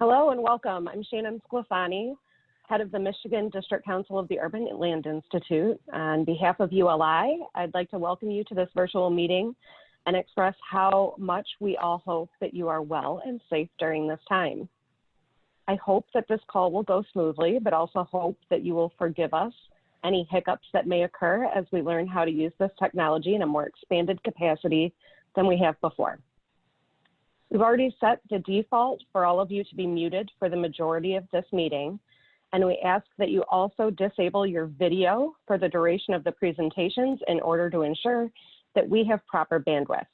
Hello and welcome. I'm Shannon Sclafani, head of the Michigan District Council of the Urban Land Institute. On behalf of ULI, I'd like to welcome you to this virtual meeting and express how much we all hope that you are well and safe during this time. I hope that this call will go smoothly, but also hope that you will forgive us any hiccups that may occur as we learn how to use this technology in a more expanded capacity than we have before. We've already set the default for all of you to be muted for the majority of this meeting, and we ask that you also disable your video for the duration of the presentations in order to ensure that we have proper bandwidth.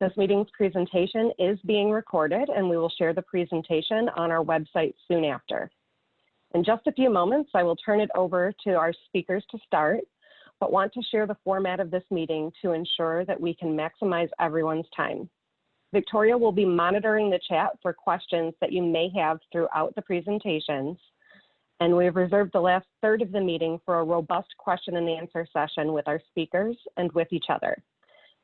This meeting's presentation is being recorded, and we will share the presentation on our website soon after. In just a few moments, I will turn it over to our speakers to start, but want to share the format of this meeting to ensure that we can maximize everyone's time. Victoria will be monitoring the chat for questions that you may have throughout the presentations, and we have reserved the last third of the meeting for a robust question and answer session with our speakers and with each other.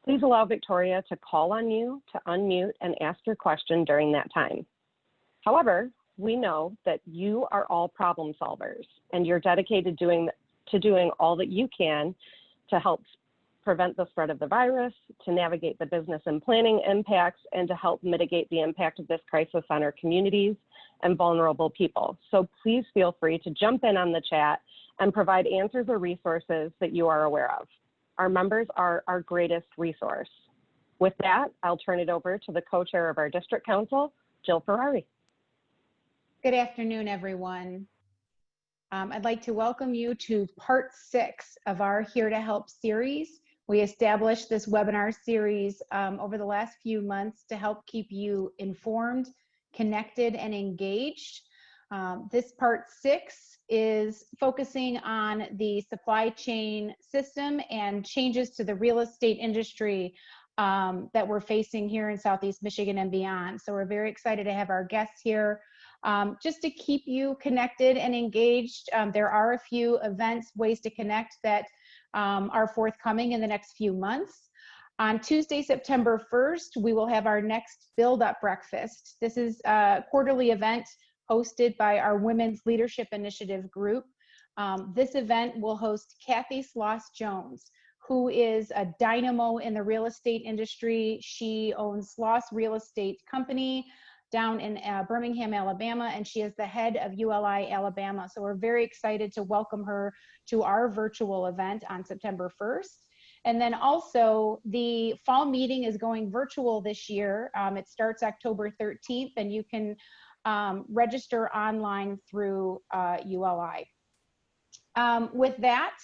Please allow Victoria to call on you to unmute and ask your question during that time. However, we know that you are all problem solvers and you're dedicated to doing all that you can to help prevent the spread of the virus, to navigate the business and planning impacts, and to help mitigate the impact of this crisis on our communities and vulnerable people. So please feel free to jump in on the chat and provide answers or resources that you are aware of. Our members are our greatest resource. With that, I'll turn it over to the co-chair of our district council, Jill Ferrari. Good afternoon, everyone. I'd like to welcome you to part 6 of our Here to Help series. We established this webinar series over the last few months to help keep you informed, connected, and engaged. This part 6 is focusing on the supply chain system and changes to the real estate industry that we're facing here in Southeast Michigan and beyond. So we're very excited to have our guests here. Just to keep you connected and engaged, there are a few events, ways to connect that are forthcoming in the next few months. On Tuesday, September 1st, we will have our next Build Up Breakfast. This is a quarterly event hosted by our Women's Leadership Initiative group. This event will host Kathy Sloss-Jones, who is a dynamo in the real estate industry. She owns Sloss Real Estate Company down in Birmingham, Alabama, and she is the head of ULI Alabama. So we're very excited to welcome her to our virtual event on September 1st. And then also the fall meeting is going virtual this year. It starts October 13th, and you can register online through ULI. With that,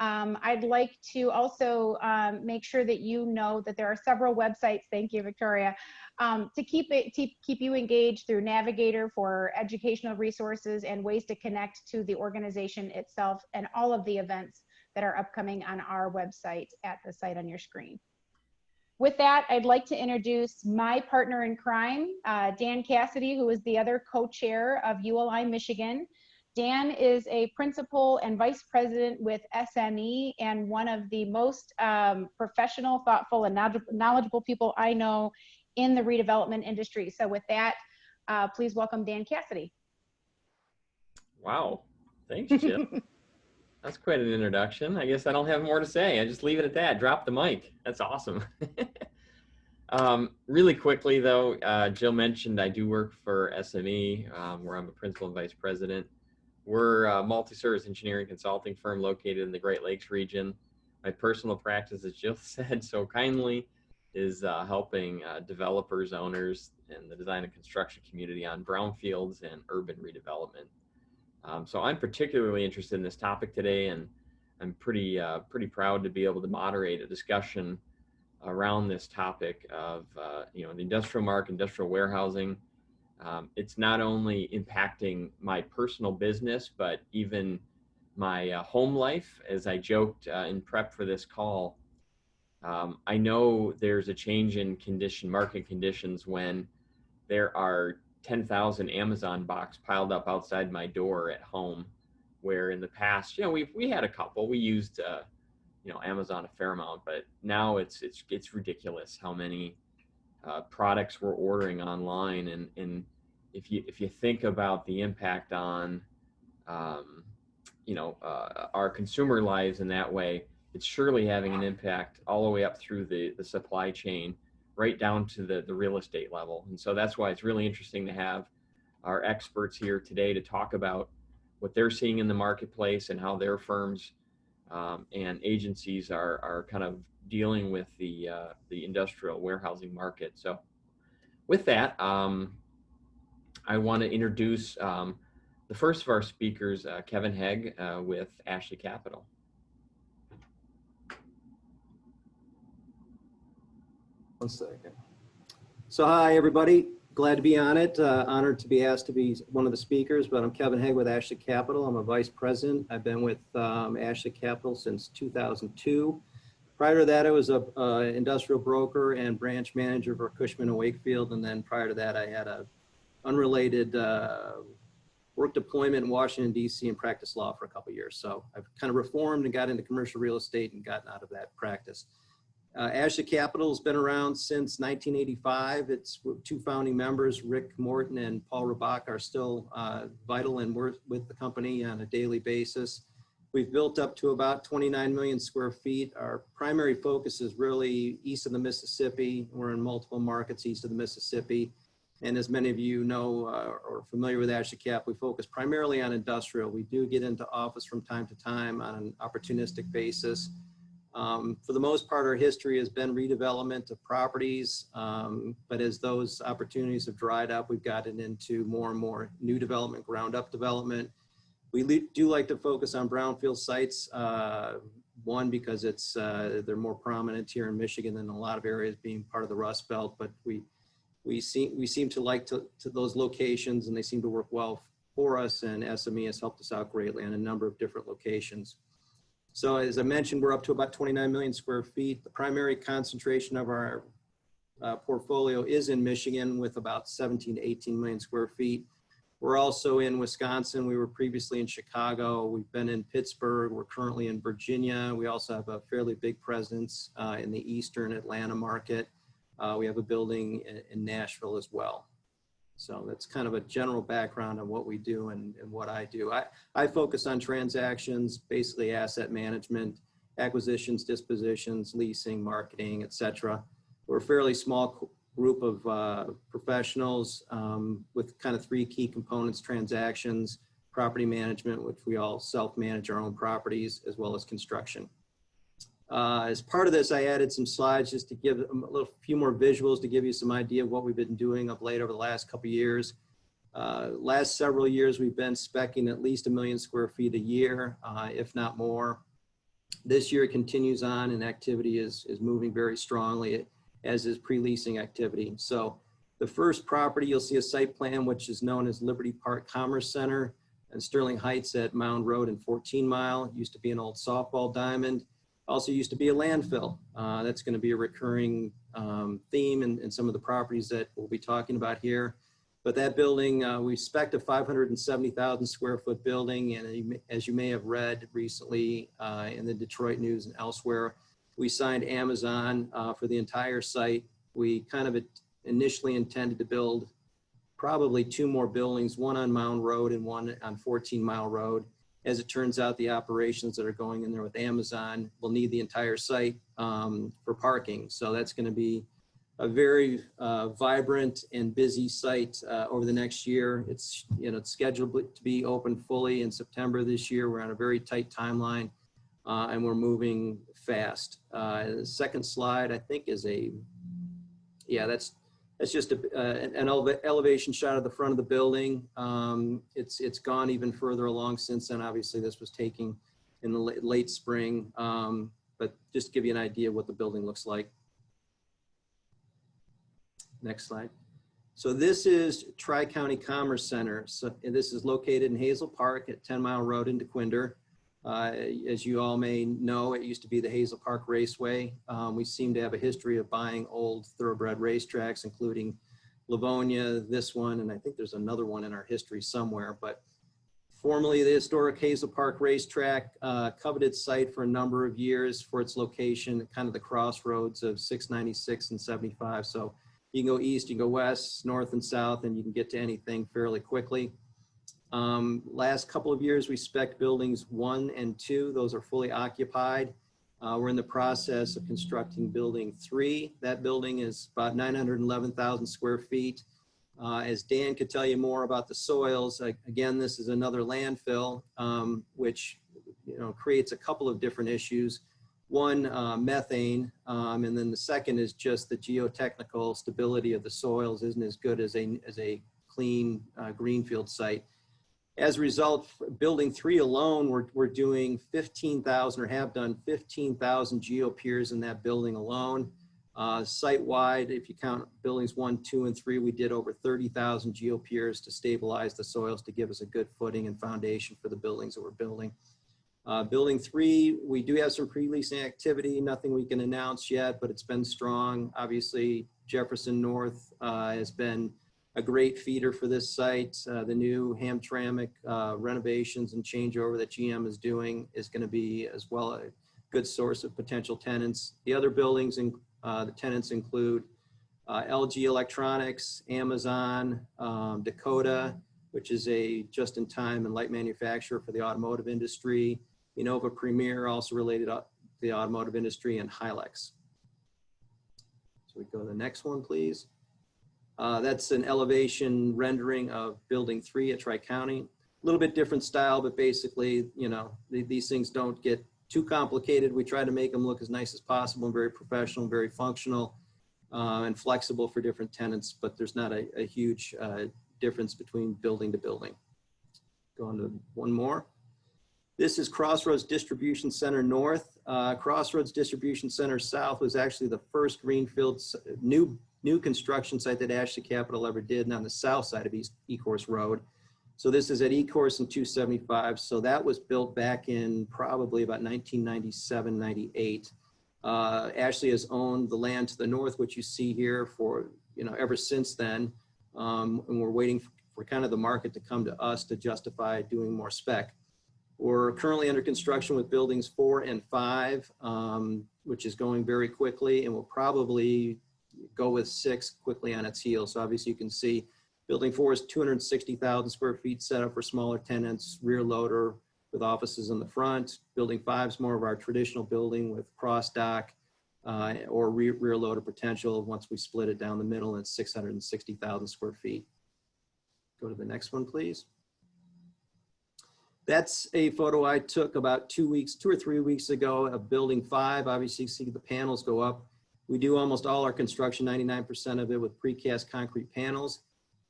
I'd like to also make sure that you know that there are several websites, thank you, Victoria, to keep you engaged through Navigator for educational resources and ways to connect to the organization itself and all of the events that are upcoming on our website at the site on your screen. With that, I'd like to introduce my partner in crime, Dan Cassidy, who is the other co-chair of ULI Michigan. Dan is a principal and vice president with SME and one of the most professional, thoughtful, and knowledgeable people I know in the redevelopment industry. So with that, please welcome Dan Cassidy. Wow, thanks, Jill. That's quite an introduction. I guess I don't have more to say. I just leave it at that. Drop the mic. That's awesome. Really quickly, though, Jill mentioned I do work for SME, where I'm a principal and vice president. We're a multi-service engineering consulting firm located in the Great Lakes region. My personal practice, as Jill said so kindly, is helping developers, owners, and the design and construction community on brownfields and urban redevelopment. So I'm particularly interested in this topic today, and I'm pretty proud to be able to moderate a discussion around this topic of the industrial market, industrial warehousing. It's not only impacting my personal business, but even my home life. As I joked in prep for this call, I know there's a change in market conditions when there are 10,000 Amazon box piled up outside my door at home, where in the past, we had a couple. We used Amazon a fair amount, but now it's ridiculous how many products we're ordering online, and if you think about the impact on our consumer lives in that way, it's surely having an impact all the way up through the supply chain, right down to the real estate level. And so that's why it's really interesting to have our experts here today to talk about what they're seeing in the marketplace and how their firms and agencies are kind of dealing with the industrial warehousing market. So with that, I want to introduce the first of our speakers, Kevin Hegg with Ashley Capital. One second. So hi, everybody. Glad to be on it. Honored to be asked to be one of the speakers, but I'm Kevin Hegg with Ashley Capital. I'm a vice president. I've been with Ashley Capital since 2002. Prior to that, I was a industrial broker and branch manager for Cushman & Wakefield. And then prior to that, I had a unrelated work deployment in Washington, D.C. and practiced law for a couple of years. So I've kind of reformed and got into commercial real estate and gotten out of that practice. Ashley Capital has been around since 1985. It's two founding members, Rick Morton and Paul Rabach, are still vital and work with the company on a daily basis. We've built up to about 29 million square feet. Our primary focus is really east of the Mississippi. We're in multiple markets east of the Mississippi. And as many of you know or are familiar with Ashley Cap, we focus primarily on industrial. We do get into office from time to time on an opportunistic basis. For the most part, our history has been redevelopment of properties, but as those opportunities have dried up, we've gotten into more and more new development, ground up development. We do like to focus on brownfield sites, one, because it's they're more prominent here in Michigan than a lot of areas being part of the Rust Belt, but we seem to like to those locations, and they seem to work well for us, and SME has helped us out greatly on a number of different locations. So as I mentioned, we're up to about 29 million square feet. The primary concentration of our portfolio is in Michigan with about 17 to 18 million square feet. We're also in Wisconsin. We were previously in Chicago. We've been in Pittsburgh. We're currently in Virginia. We also have a fairly big presence in the Eastern Atlanta market. We have a building in Nashville as well. So that's kind of a general background on what we do and what I do. I focus on transactions, basically asset management, acquisitions, dispositions, leasing, marketing, et cetera. We're a fairly small group of professionals with kind of three key components: transactions, property management, which we all self-manage our own properties, as well as construction. As part of this, I added some slides just to give a few more visuals to give you some idea of what we've been doing of late over the last couple of years. Last several years, we've been speccing at least 1 million square feet a year, if not more. This year it continues on, and activity is moving very strongly, as is pre-leasing activity. So the first property, you'll see a site plan, which is known as Liberty Park Commerce Center in Sterling Heights at Mound Road and 14 Mile. It used to be an old softball diamond. Also used to be a landfill. That's going to be a recurring theme in some of the properties that we'll be talking about here. But that building, we spec'd a 570,000 square foot building. And as you may have read recently in the Detroit News and elsewhere, we signed Amazon for the entire site. We kind of initially intended to build probably 2 more buildings, one on Mound Road and one on 14 Mile Road. As it turns out, the operations that are going in there with Amazon will need the entire site for parking. So that's going to be a very vibrant and busy site over the next year. It's scheduled to be open fully in September this year. We're on a very tight timeline and we're moving fast. The second slide, I think, is that's just an elevation shot of the front of the building. It's gone even further along since then. Obviously, this was taken in the late spring, but just to give you an idea of what the building looks like. Next slide. So this is Tri-County Commerce Center. So this is located in Hazel Park at 10 Mile Road in DeQuinder. As you all may know, it used to be the Hazel Park Raceway. We seem to have a history of buying old thoroughbred racetracks, including Livonia, this one, and I think there's another one in our history somewhere. But formerly the historic Hazel Park Racetrack, coveted site for a number of years for its location, kind of the crossroads of 696 and 75. So You can go east, you can go west, north and south, and you can get to anything fairly quickly. Last couple of years, we spec'd buildings 1 and 2. Those are fully occupied. We're in the process of constructing building 3. That building is about 911,000 square feet. As Dan could tell you more about the soils, again, this is another landfill, which creates a couple of different issues. One, methane, and then the second is just the geotechnical stability of the soils isn't as good as a clean greenfield site. As a result, building 3 alone, we're doing 15,000 or have done 15,000 geopiers in that building alone. Site-wide, if you count buildings 1, 2, and 3, we did over 30,000 geopiers to stabilize the soils to give us a good footing and foundation for the buildings that we're building. Building 3, we do have some pre-leasing activity, nothing we can announce yet, but it's been strong. Obviously, Jefferson North has been a great feeder for this site. The new Hamtramck renovations and changeover that GM is doing is going to be as well a good source of potential tenants. The other buildings, the tenants include LG Electronics, Amazon, Dakota, which is a just-in-time and light manufacturer for the automotive industry, Innova Premier, also related to the automotive industry, and Hilux. So we go to the next one, please. That's an elevation rendering of building 3 at Tri-County. A little bit different style, but basically, these things don't get too complicated. We try to make them look as nice as possible and very professional, very functional, and flexible for different tenants, but there's not a huge difference between building to building. Go on to one more. This is Crossroads Distribution Center North. Crossroads Distribution Center South was actually the first greenfield new construction site that Ashley Capital ever did, and on the south side of East Ecorse Road. So this is at Ecorse and 275. So that was built back in probably about 1997, 98. Ashley has owned the land to the north, which you see here for, ever since then. And we're waiting for kind of the market to come to us to justify doing more spec. We're currently under construction with buildings 4 and 5, which is going very quickly, and we'll probably go with 6 quickly on its heels. So obviously you can see building 4 is 260,000 square feet set up for smaller tenants, rear loader with offices in the front. Building 5 is more of our traditional building with cross dock or rear loader potential. Once we split it down the middle, it's 660,000 square feet. Go to the next one, please. That's a photo I took about 2 or 3 weeks ago of building 5. Obviously you see the panels go up. We do almost all our construction, 99% of it, with precast concrete panels.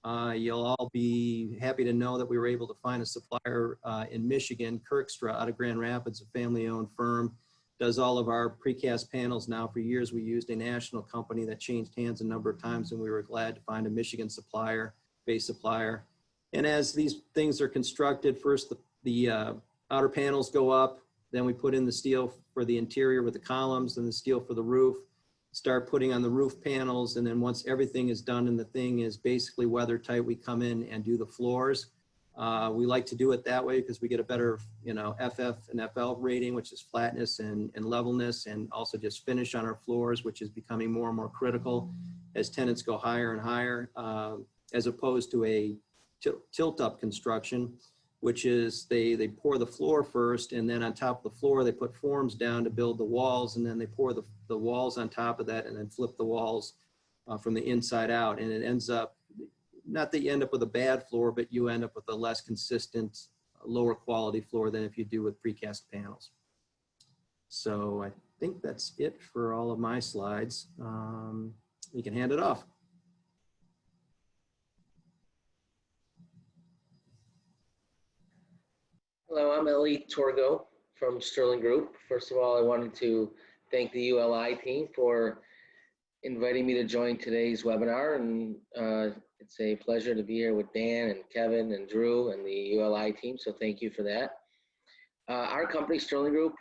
You'll all be happy to know that we were able to find a supplier in Michigan, Kirkstra, out of Grand Rapids, a family-owned firm, does all of our precast panels now. For years, we used a national company that changed hands a number of times, and we were glad to find a Michigan supplier, base supplier. And as these things are constructed, first the outer panels go up, then we put in the steel for the interior with the columns and the steel for the roof. Start putting on the roof panels, and then once everything is done and the thing is basically weather tight, we come in and do the floors. We like to do it that way because we get a better, FF and FL rating, which is flatness and levelness, and also just finish on our floors, which is becoming more and more critical as tenants go higher and higher, as opposed to a tilt-up construction, which is they pour the floor first, and then on top of the floor, they put forms down to build the walls, and then they pour the walls on top of that and then flip the walls from the inside out. And it ends up, not that you end up with a bad floor, but you end up with a less consistent, lower quality floor than if you do with precast panels. So I think that's it for all of my slides. You can hand it off. Hello, I'm Ellie Torgo from Sterling Group. First of all, I wanted to thank the ULI team for inviting me to join today's webinar, and it's a pleasure to be here with Dan and Kevin and Drew and the ULI team, so thank you for that. Our company, Sterling Group,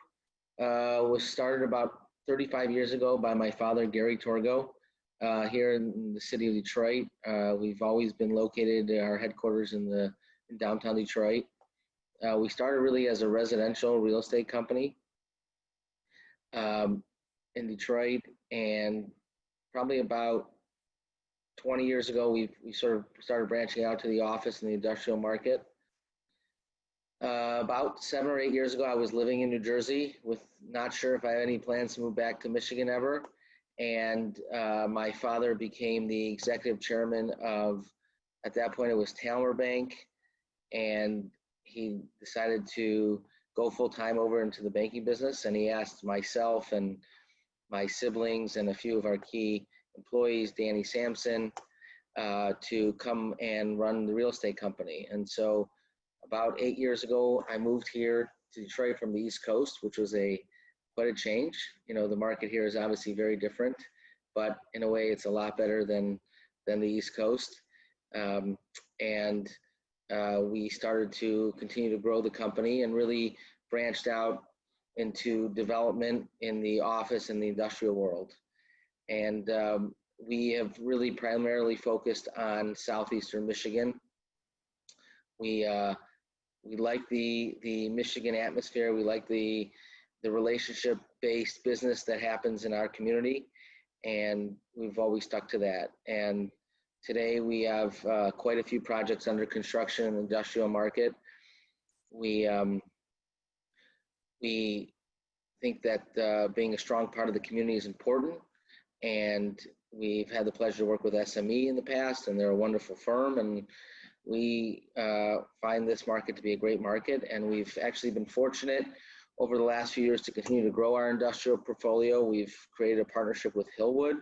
was started about 35 years ago by my father, Gary Torgo, here in the city of Detroit. We've always been located, our headquarters in downtown Detroit. We started really as a residential real estate company in Detroit, and probably about 20 years ago, we sort of started branching out to the office and the industrial market. About 7 or 8 years ago, I was living in New Jersey with not sure if I had any plans to move back to Michigan ever. And my father became the executive chairman of, at that point, it was Talmer Bank. And he decided to go full time over into the banking business. And he asked myself and my siblings and a few of our key employees, Danny Sampson, to come and run the real estate company. And so about 8 years ago, I moved here to Detroit from the East Coast, which was quite a change. You know, the market here is obviously very different, but in a way, it's a lot better than the East Coast. We started to continue to grow the company and really branched out into development in the office and the industrial world. And we have really primarily focused on southeastern Michigan. We like the Michigan atmosphere. We like the relationship-based business that happens in our community, and we've always stuck to that. And today we have quite a few projects under construction in the industrial market. We think that being a strong part of the community is important, and we've had the pleasure to work with SME in the past, and they're a wonderful firm, and we find this market to be a great market, and we've actually been fortunate over the last few years to continue to grow our industrial portfolio. We've created a partnership with Hillwood,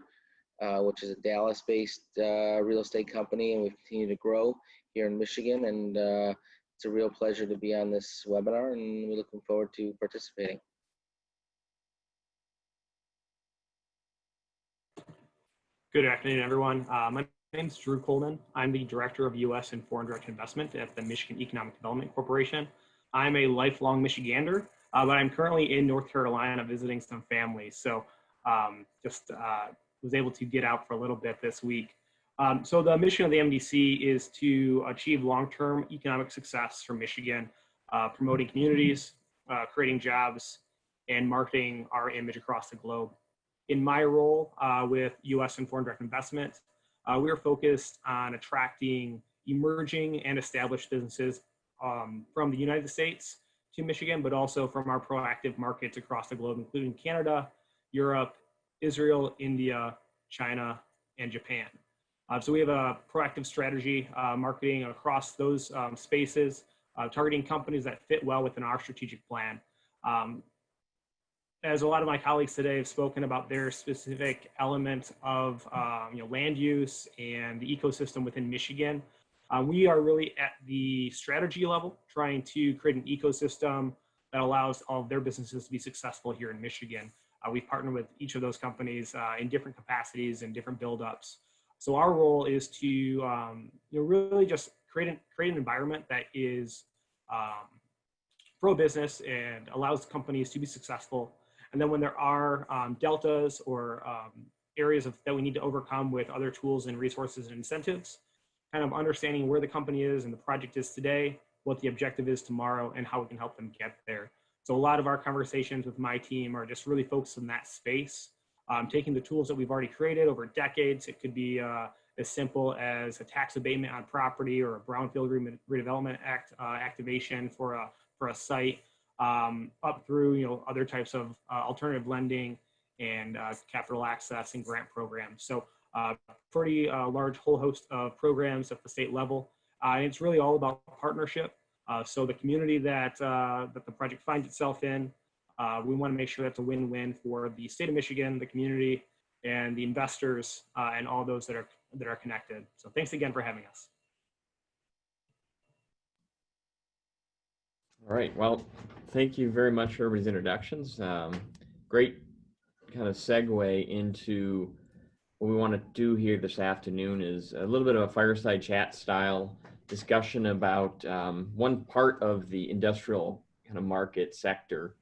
which is a Dallas-based real estate company, and we've continued to grow here in Michigan, and it's a real pleasure to be on this webinar, and we're looking forward to participating. Good afternoon, everyone. My name is Drew Coleman. I'm the Director of U.S. and Foreign Direct Investment at the Michigan Economic Development Corporation. I'm a lifelong Michigander, but I'm currently in North Carolina visiting some family. So was able to get out for a little bit this week. So the mission of the MDC is to achieve long-term economic success for Michigan, promoting communities, creating jobs, and marketing our image across the globe. In my role with U.S. and Foreign Direct Investment, we are focused on attracting emerging and established businesses from the United States to Michigan, but also from our proactive markets across the globe, including Canada, Europe, Israel, India, China, and Japan. So we have a proactive strategy marketing across those spaces, targeting companies that fit well within our strategic plan. As a lot of my colleagues today have spoken about their specific elements of land use and the ecosystem within Michigan, we are really at the strategy level, trying to create an ecosystem that allows all of their businesses to be successful here in Michigan. We've partnered with each of those companies in different capacities and different buildups. So our role is to really just create an environment that is pro-business and allows companies to be successful. And then when there are deltas or areas that we need to overcome with other tools and resources and incentives, kind of understanding where the company is and the project is today, what the objective is tomorrow, and how we can help them get there. So a lot of our conversations with my team are just really focused on that space, taking the tools that we've already created over decades. It could be as simple as a tax abatement on property or a Brownfield Redevelopment Act activation for a site, up through other types of alternative lending and capital access and grant programs. So pretty large whole host of programs at the state level. And it's really all about partnership. So the community that the project finds itself in, we want to make sure that's a win-win for the state of Michigan, the community, and the investors, and all those that are connected. So thanks again for having us. All right, well, thank you very much for everybody's introductions. Great kind of segue into what we want to do here this afternoon is a little bit of a fireside chat style discussion about one part of the industrial kind of market sector,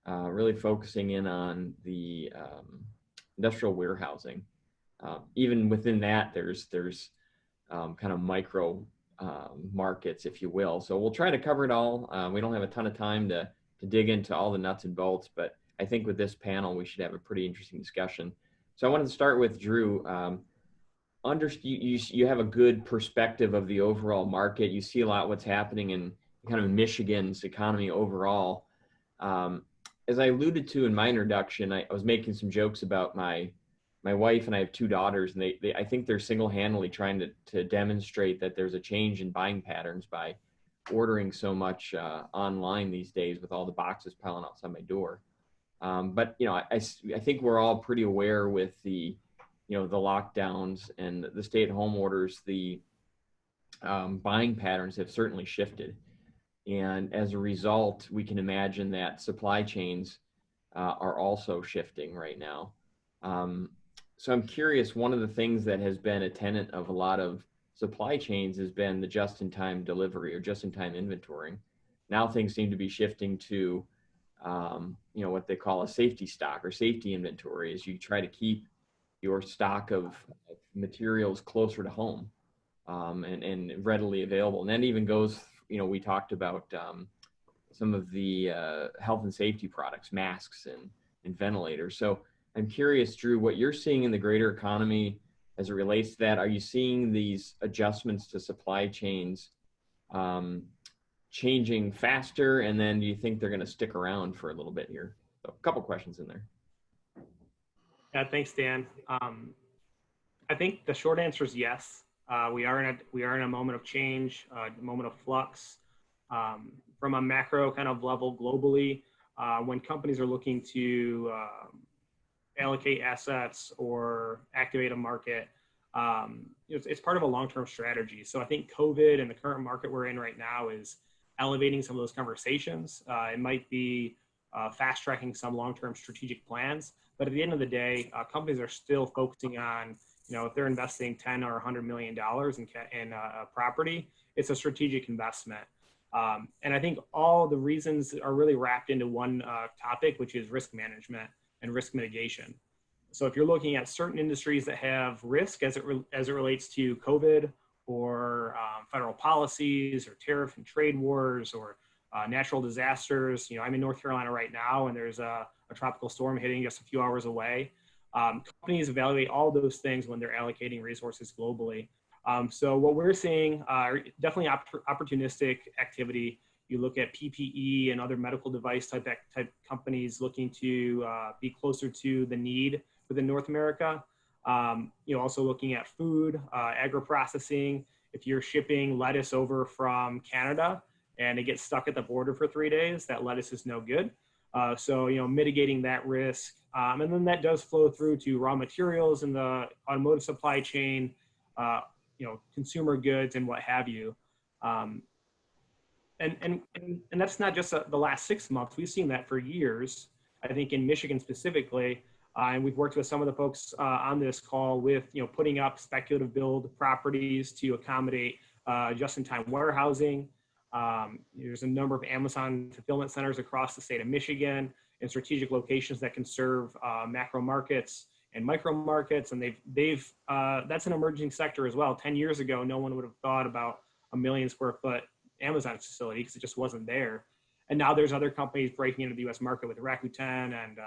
really focusing in on the industrial warehousing. Even within that, there's kind of micro markets, if you will. So we'll try to cover it all. We don't have a ton of time to dig into all the nuts and bolts, but I think with this panel, we should have a pretty interesting discussion. So I wanted to start with Drew. you have a good perspective of the overall market. You see a lot what's happening in kind of Michigan's economy overall. As I alluded to in my introduction, I was making some jokes about my wife, and I have two daughters, and they I think they're single-handedly trying to demonstrate that there's a change in buying patterns by ordering so much online these days with all the boxes piling outside my door. But I think we're all pretty aware with the the lockdowns and the stay-at-home orders, the buying patterns have certainly shifted. And as a result, we can imagine that supply chains are also shifting right now. So I'm curious, one of the things that has been a tenet of a lot of supply chains has been the just-in-time delivery or just-in-time inventorying. Now things seem to be shifting to, what they call a safety stock or safety inventory, as you try to keep your stock of materials closer to home and readily available. And that even goes, we talked about some of the health and safety products, masks and ventilators. So I'm curious, Drew, what you're seeing in the greater economy as it relates to that. Are you seeing these adjustments to supply chains changing faster? And then do you think they're going to stick around for a little bit here? So a couple questions in there. Yeah, thanks, Dan. I think the short answer is yes. We are in a moment of change, a moment of flux. From a macro kind of level globally, when companies are looking to allocate assets or activate a market, it's part of a long-term strategy. So I think COVID and the current market we're in right now is elevating some of those conversations. It might be fast-tracking some long-term strategic plans, but at the end of the day, companies are still focusing on, if they're investing $10 or $100 million in a property, it's a strategic investment. And I think all the reasons are really wrapped into one topic, which is risk management and risk mitigation. So if you're looking at certain industries that have risk as it relates to COVID or federal policies or tariff and trade wars or natural disasters, I'm in North Carolina right now, and there's a tropical storm hitting just a few hours away. Companies evaluate all those things when they're allocating resources globally. So what we're seeing are definitely opportunistic activity. You look at PPE and other medical device type companies looking to be closer to the need within North America. Also looking at food, agro-processing. If you're shipping lettuce over from Canada and it gets stuck at the border for 3 days, that lettuce is no good. So mitigating that risk. And then that does flow through to raw materials in the automotive supply chain, consumer goods and what have you. And that's not just the last 6 months. We've seen that for years, I think in Michigan specifically. And we've worked with some of the folks on this call with, putting up speculative build properties to accommodate just-in-time warehousing. There's a number of Amazon fulfillment centers across the state of Michigan in strategic locations that can serve macro markets and micro markets. And they've that's an emerging sector as well. 10 years ago, no one would have thought about a 1 million square foot Amazon facility because it just wasn't there. And now there's other companies breaking into the US market with Rakuten and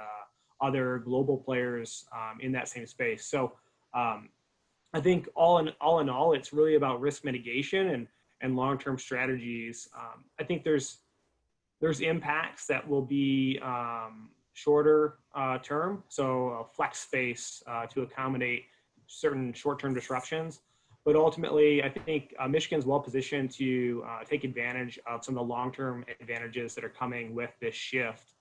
other global players in that same space. So I think all in all, it's really about risk mitigation and long-term strategies. I think there's impacts that will be shorter term, so flex space to accommodate certain short-term disruptions. But ultimately, I think Michigan's well positioned to take advantage of some of the long-term advantages that are coming with this shift,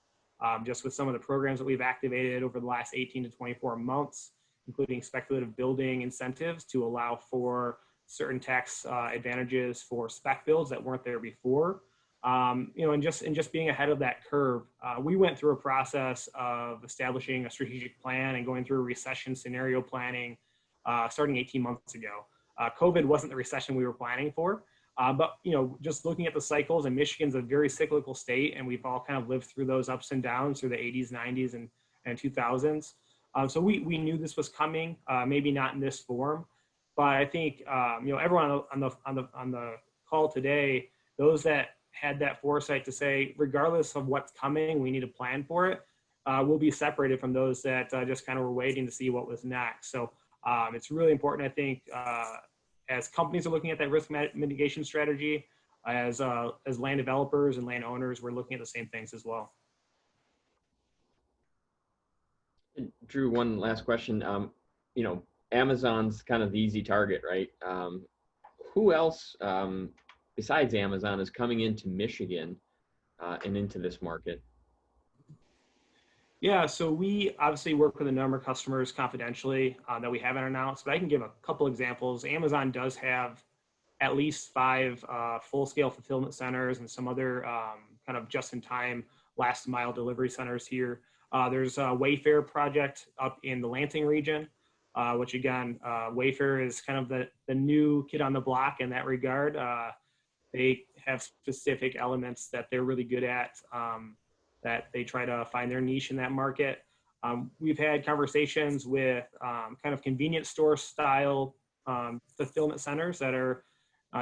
just with some of the programs that we've activated over the last 18 to 24 months, including speculative building incentives to allow for certain tax advantages for spec builds that weren't there before. And just being ahead of that curve. We went through a process of establishing a strategic plan and going through a recession scenario planning starting 18 months ago. COVID wasn't the recession we were planning for, but just looking at the cycles, and Michigan's a very cyclical state, and we've all kind of lived through those ups and downs through the 80s, 90s, and 2000s. So we knew this was coming, maybe not in this form, but I think everyone on the call today, those that had that foresight to say, regardless of what's coming, we need to plan for it, will be separated from those that just kind of were waiting to see what was next. So It's really important, I think, as companies are looking at that risk mitigation strategy, as land developers and landowners, we're looking at the same things as well. Drew, one last question. You know, Amazon's kind of the easy target, right? Who else besides Amazon is coming into Michigan and into this market? Yeah, so we obviously work with a number of customers confidentially that we haven't announced, but I can give a couple examples. Amazon does have at least 5 full-scale fulfillment centers and some other kind of just-in-time last-mile delivery centers here. There's a Wayfair project up in the Lansing region, which again, Wayfair is kind of the new kid on the block in that regard. They have specific elements that they're really good at, that they try to find their niche in that market. We've had conversations with kind of convenience store style fulfillment centers that are,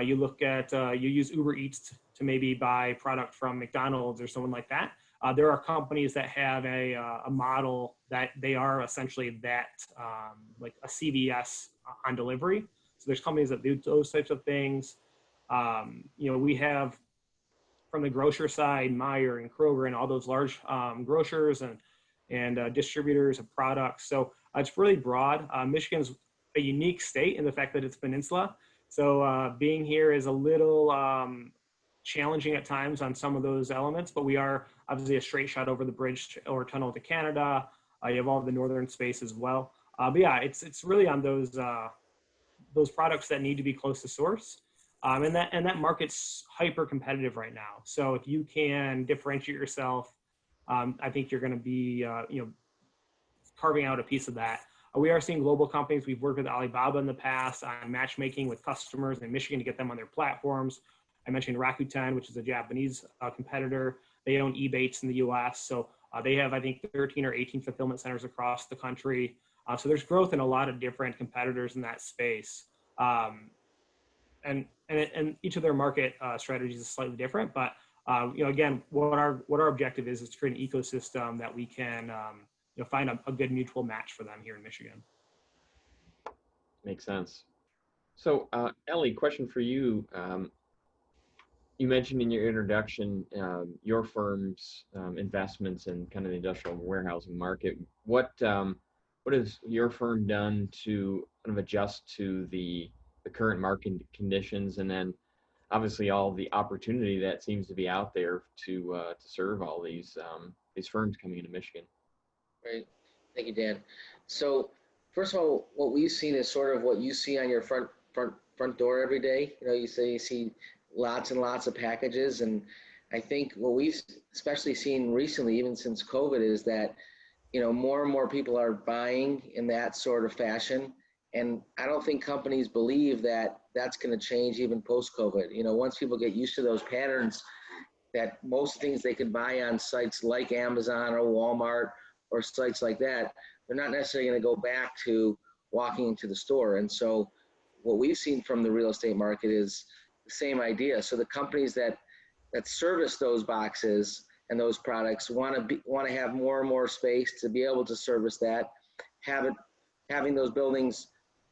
you look at, you use Uber Eats to maybe buy product from McDonald's or someone like that. There are companies that have a model that they are essentially that, like a CVS on delivery. So there's companies that do those types of things. You know, we have from the grocer side, Meijer and Kroger and all those large grocers and distributors of products. So it's really broad. Michigan's a unique state in the fact that it's peninsula. So being here is a little challenging at times on some of those elements, but we are obviously a straight shot over the bridge or tunnel to Canada. You have all of the northern space as well. But yeah, it's really on those products that need to be close to source. And that market's hyper competitive right now. So if you can differentiate yourself, I think you're going to be, you know, carving out a piece of that. We are seeing global companies. We've worked with Alibaba in the past on matchmaking with customers in Michigan to get them on their platforms. I mentioned Rakuten, which is a Japanese competitor. They own Ebates in the U.S. So they have, I think, 13 or 18 fulfillment centers across the country. So there's growth in a lot of different competitors in that space. And each of their market strategies is slightly different, but you know, again, what our objective is to create an ecosystem that we can you know, find a good mutual match for them here in Michigan. Makes sense. So Ellie, question for you. You mentioned in your introduction your firm's investments in kind of the industrial warehousing market. What has your firm done to kind of adjust to the current market conditions, and then obviously all the opportunity that seems to be out there to serve all these firms coming into Michigan? Great. Thank you, Dan. So first of all, what we've seen is sort of what you see on your front door every day. You know, you see lots and lots of packages, and I think what we've especially seen recently, even since COVID, is that, you know, more and more people are buying in that sort of fashion. And I don't think companies believe that that's going to change even post-COVID. You know, once people get used to those patterns, that most things they can buy on sites like Amazon or Walmart or sites like that, they're not necessarily going to go back to walking into the store. And so what we've seen from the real estate market is the same idea. So the companies that service those boxes and those products want to have more and more space to be able to service that, having those buildings,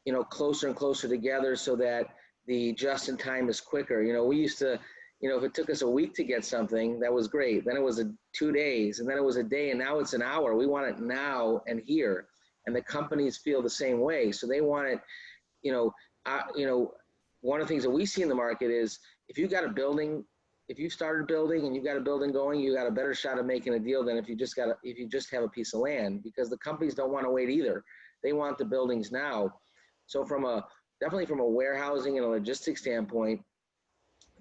you know, closer and closer together so that the just in time is quicker. You know, we used to, you know, if it took us a week to get something, that was great. Then it was 2 days, and then it was a day, and now it's an hour. We want it now and here. And the companies feel the same way. So they want it, you know, one of the things that we see in the market is if you got a building, if you started building and you've got a building going, you got a better shot of making a deal than if you just have a piece of land, because the companies don't want to wait either. They want the buildings now. So definitely from a warehousing and a logistics standpoint,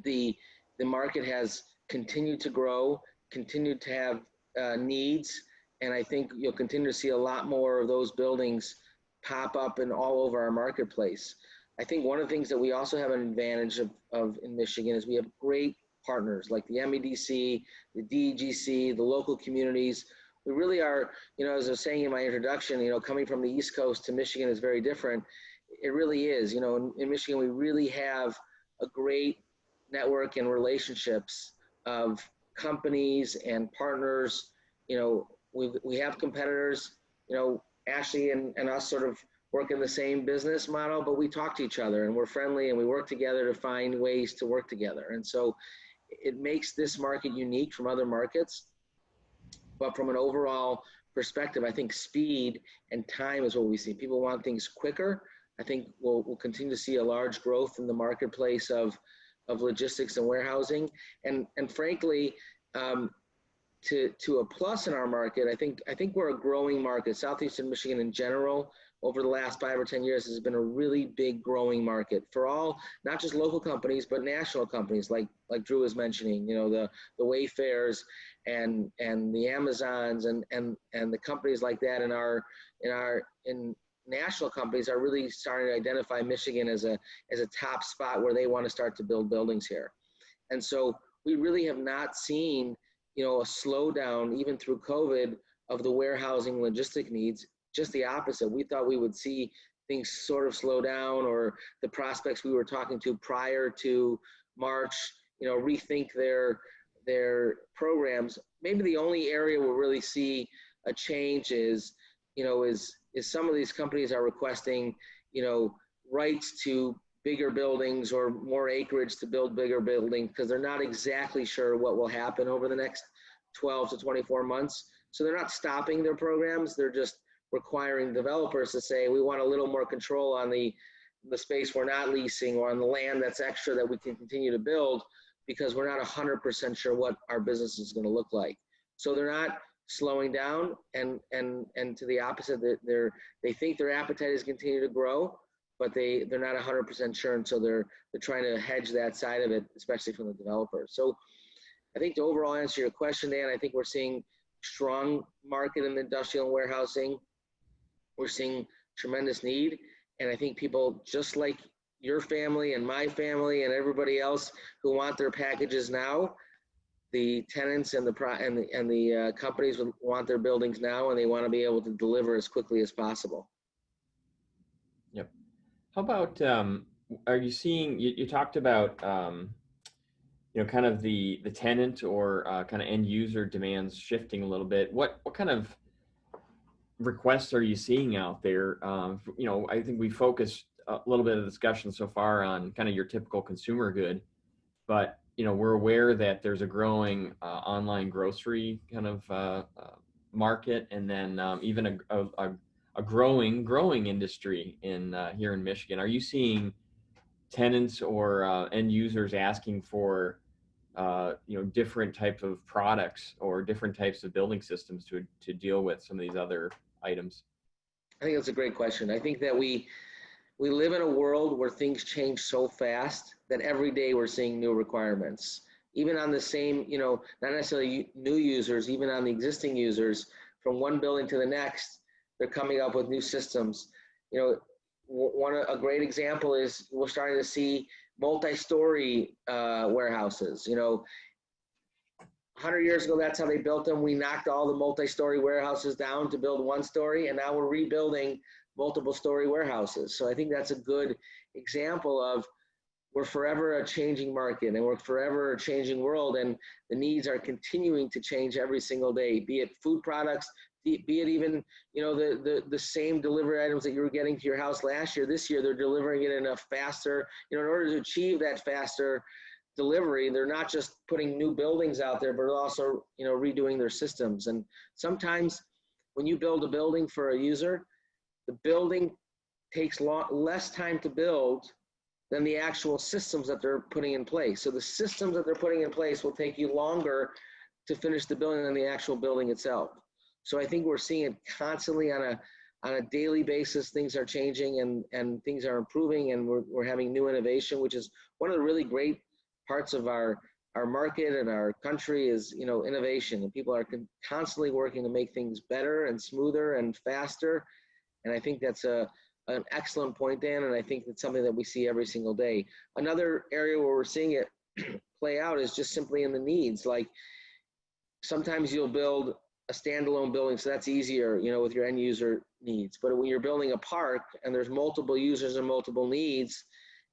the market has continued to grow, continued to have needs, and I think you'll continue to see a lot more of those buildings pop up and all over our marketplace. I think one of the things that we also have an advantage of in Michigan is we have great partners like the MEDC, the DEGC, the local communities. We really are, you know, as I was saying in my introduction, you know, coming from the East Coast to Michigan is very different. It really is. You know, in Michigan, we really have a great network and relationships of companies and partners. You know, we have competitors, you know, Ashley and us sort of work in the same business model, but we talk to each other and we're friendly and we work together to find ways to work together. And so it makes this market unique from other markets. But from an overall perspective, I think speed and time is what we see. People want things quicker. I think we'll continue to see a large growth in the marketplace of logistics and warehousing. And frankly, to a plus in our market, I think we're a growing market. Southeastern Michigan in general, over the last 5 or 10 years, has been a really big growing market for all, not just local companies, but national companies like Drew was mentioning, you know, the Wayfairs and the Amazons and the companies like that in national companies are really starting to identify Michigan as a top spot where they want to start to build buildings here. And so we really have not seen, you know, a slowdown even through COVID of the warehousing logistic needs. Just the opposite. We thought we would see things sort of slow down, or the prospects we were talking to prior to March, you know, rethink their programs. Maybe the only area we'll really see a change is, you know, is some of these companies are requesting, you know, rights to bigger buildings or more acreage to build bigger buildings because they're not exactly sure what will happen over the next 12 to 24 months. So they're not stopping their programs. They're just requiring developers to say, we want a little more control on the space we're not leasing or on the land that's extra that we can continue to build, because we're not 100% sure what our business is going to look like. So they're not slowing down, and to the opposite, they think their appetite is continue to grow, but they're not 100% sure, and so they're trying to hedge that side of it, especially from the developers. So I think to overall answer your question, Dan, I think we're seeing strong market in the industrial and warehousing. We're seeing tremendous need, and I think people just like your family and my family and everybody else who want their packages now, the tenants and the companies want their buildings now, and they want to be able to deliver as quickly as possible. Yep. How about, are you seeing, you talked about, you know, kind of the tenant or kind of end user demands shifting a little bit. What kind of requests are you seeing out there? You know, I think we focused a little bit of the discussion so far on kind of your typical consumer good, but, you know, we're aware that there's a growing online grocery kind of market, and then even a growing industry in here in Michigan. Are you seeing tenants or end users asking for you know, different types of products or different types of building systems to deal with some of these other items? I think that's a great question. I think that we live in a world where things change so fast that every day we're seeing new requirements. Even on the same, you know, not necessarily new users, even on the existing users, from one building to the next, they're coming up with new systems. You know, a great example is we're starting to see multi-story warehouses. You know, 100 years ago, that's how they built them. We knocked all the multi-story warehouses down to build one story, and now we're rebuilding multiple story warehouses. So I think that's a good example of we're forever a changing market, and we're forever a changing world, and the needs are continuing to change every single day, be it food products, be it even, you know, the same delivery items that you were getting to your house last year. This year, they're delivering it in a faster, you know, in order to achieve that faster delivery, they're not just putting new buildings out there, but also, you know, redoing their systems. And sometimes when you build a building for a user, the building takes less time to build than the actual systems that they're putting in place. So the systems that they're putting in place will take you longer to finish the building than the actual building itself. So I think we're seeing it constantly on a daily basis. Things are changing and things are improving, and we're having new innovation, which is one of the really great parts of our market and our country is, you know, innovation, and people are constantly working to make things better and smoother and faster. And I think that's an excellent point, Dan, and I think it's something that we see every single day. Another area where we're seeing it play out is just simply in the needs. Like sometimes you'll build a standalone building, so that's easier, you know, with your end user needs. But when you're building a park and there's multiple users and multiple needs,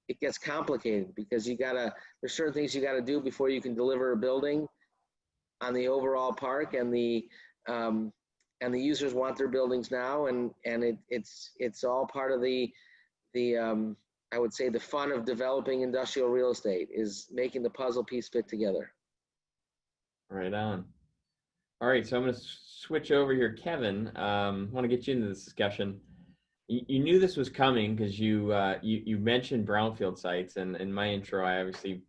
it gets complicated because there's certain things you gotta do before you can deliver a building on the overall park and the and the users want their buildings now, and it's all part of the I would say the fun of developing industrial real estate is making the puzzle piece fit together. Right on. All right, so I'm going to switch over here. Kevin, I want to get you into this discussion. You knew this was coming because you mentioned brownfield sites, and in my intro, I obviously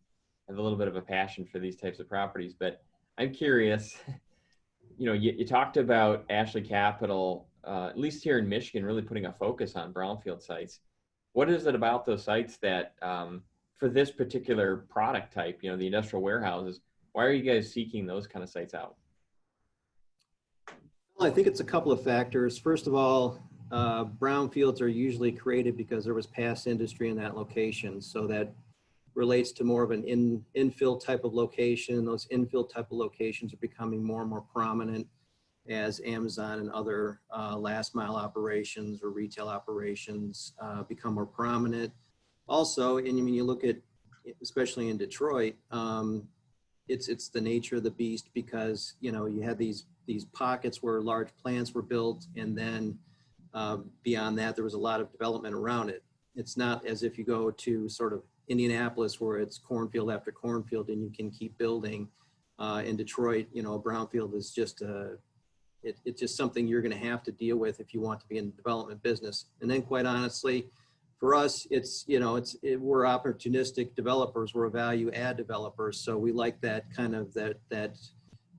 have a little bit of a passion for these types of properties, but I'm curious, you talked about Ashley Capital, at least here in Michigan, really putting a focus on brownfield sites. What is it about those sites that, for this particular product type, the industrial warehouses, why are you guys seeking those kind of sites out? Well, I think it's a couple of factors. First of all, brownfields are usually created because there was past industry in that location. So that relates to more of an infill type of location. Those infill type of locations are becoming more and more prominent as Amazon and other last mile operations or retail operations become more prominent. Also, and when you look at, especially in Detroit, it's the nature of the beast because, you had these pockets where large plants were built, and then beyond that, there was a lot of development around it. It's not as if you go to sort of Indianapolis where it's cornfield after cornfield and you can keep building. In Detroit, a brownfield is just it's just something you're going to have to deal with if you want to be in the development business. And then, quite honestly, for us, we're opportunistic developers. We're a value add developers, so we like that kind of that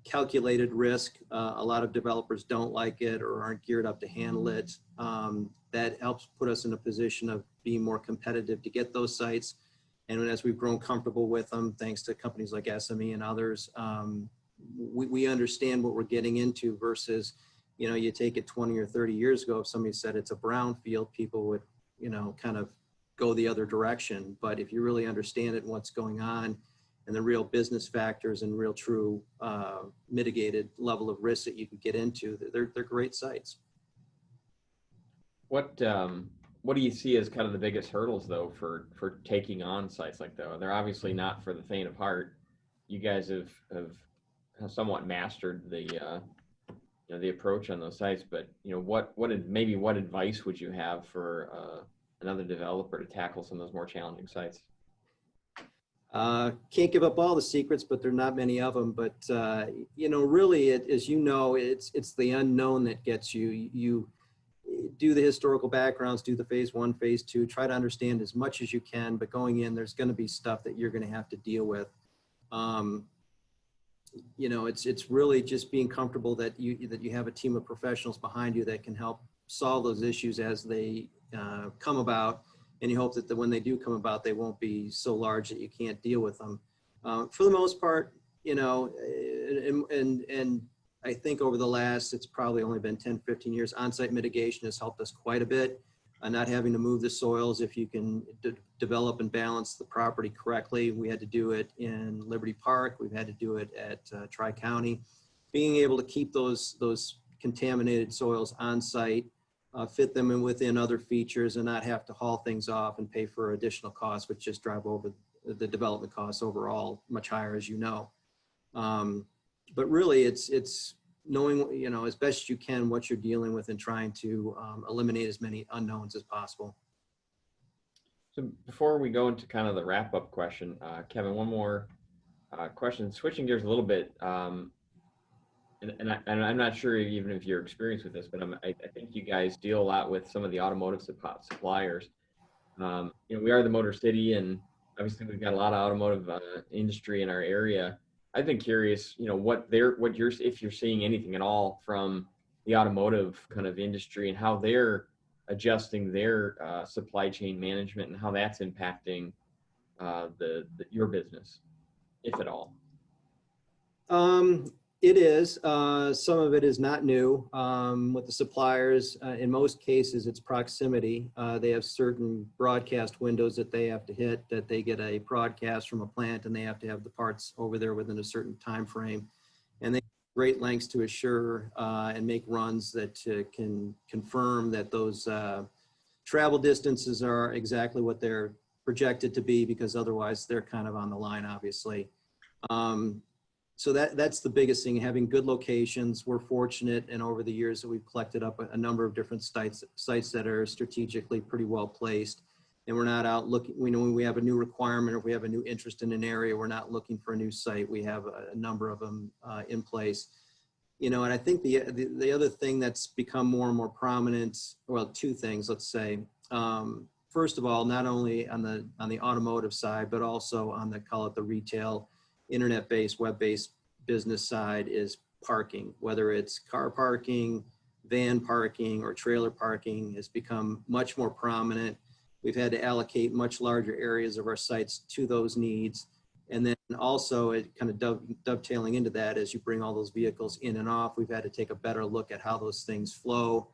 calculated risk. A lot of developers don't like it or aren't geared up to handle it. That helps put us in a position of being more competitive to get those sites. And as we've grown comfortable with them, thanks to companies like SME and others, we understand what we're getting into versus, you take it 20 or 30 years ago, if somebody said it's a brownfield, people would, kind of go the other direction. But if you really understand it and what's going on and the real business factors and real true mitigated level of risk that you can get into, they're great sites. What do you see as kind of the biggest hurdles though for taking on sites like that? They're obviously not for the faint of heart. You guys have somewhat mastered the approach on those sites, but what advice would you have for another developer to tackle some of those more challenging sites? Can't give up all the secrets, but there are not many of them. But really, it's the unknown that gets you. You do the historical backgrounds, do the phase 1, phase 2, try to understand as much as you can. But going in, there's going to be stuff that you're going to have to deal with. It's really just being comfortable that you have a team of professionals behind you that can help solve those issues as they come about, and you hope that when they do come about, they won't be so large that you can't deal with them. For the most part, and I think over the last, it's probably only been 10, 15 years, on-site mitigation has helped us quite a bit. Not having to move the soils if you can develop and balance the property correctly. We had to do it in Liberty Park. We've had to do it at Tri-County. Being able to keep those contaminated soils on site, fit them in within other features and not have to haul things off and pay for additional costs, which just drive over the development costs overall much higher, as you know. But really it's knowing, as best as you can what you're dealing with and trying to eliminate as many unknowns as possible. So before we go into kind of the wrap-up question, Kevin, one more question, switching gears a little bit. And I'm not sure even if you're experienced with this, but I think you guys deal a lot with some of the automotive suppliers. We are the Motor City, and obviously we've got a lot of automotive industry in our area. I've been curious, if you're seeing anything at all from the automotive kind of industry and how they're adjusting their supply chain management and how that's impacting your business, if at all. It is. Some of it is not new. With the suppliers, in most cases, it's proximity. They have certain broadcast windows that they have to hit, that they get a broadcast from a plant and they have to have the parts over there within a certain time frame. And they have great lengths to assure and make runs that can confirm that those travel distances are exactly what they're projected to be, because otherwise they're kind of on the line, obviously. So that's the biggest thing, having good locations. We're fortunate, and over the years that we've collected up a number of different sites that are strategically pretty well placed. And we're not out looking, we know when we have a new requirement or if we have a new interest in an area, we're not looking for a new site. We have a number of them in place. You know, and I think the other thing that's become more and more prominent, well, two things, let's say. First of all, not only on the automotive side, but also on the, call it the retail, internet-based, web-based business side, is parking. Whether it's car parking, van parking, or trailer parking has become much more prominent. We've had to allocate much larger areas of our sites to those needs. And then also, it kind of dovetailing into that, as you bring all those vehicles in and off, we've had to take a better look at how those things flow